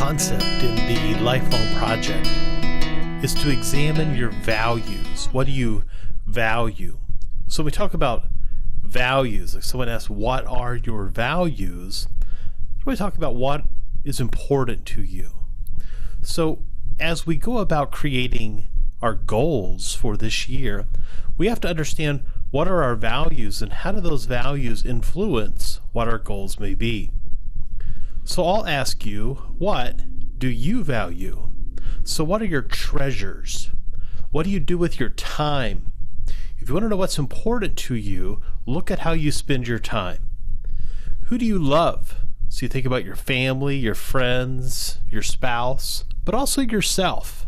concept in the Lifelong Project is to examine your values. What do you value? So we talk about values. If someone asks, what are your values? We talk about what is important to you. So as we go about creating our goals for this year, we have to understand what are our values and how do those values influence what our goals may be. So I'll ask you, what do you value? So what are your treasures? What do you do with your time? If you want to know what's important to you, look at how you spend your time. Who do you love? So you think about your family, your friends, your spouse, but also yourself.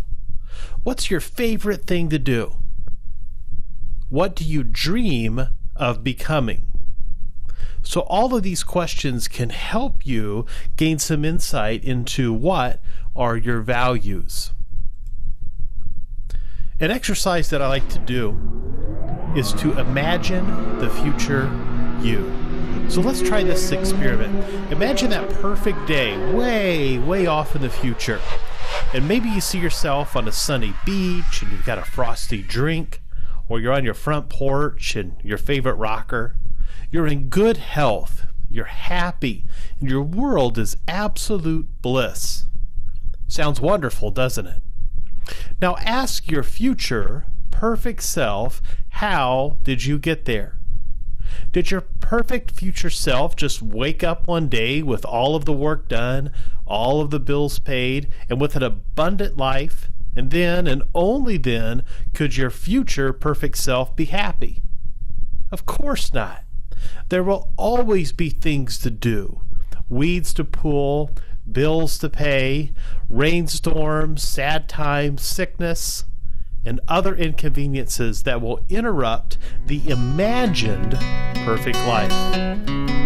What's your favorite thing to do? What do you dream of becoming? So all of these questions can help you gain some insight into what are your values. An exercise that I like to do is to imagine the future you. So let's try this experiment. Imagine that perfect day way off in the future. And maybe you see yourself on a sunny beach and you've got a frosty drink, or you're on your front porch and your favorite rocker. You're in good health, you're happy, and your world is absolute bliss. Sounds wonderful, doesn't it? Now ask your future perfect self, how did you get there? Did your perfect future self just wake up one day with all of the work done, all of the bills paid, and with an abundant life, and then and only then could your future perfect self be happy? Of course not. There will always be things to do, weeds to pull, bills to pay, rainstorms, sad times, sickness, and other inconveniences that will interrupt the imagined perfect life.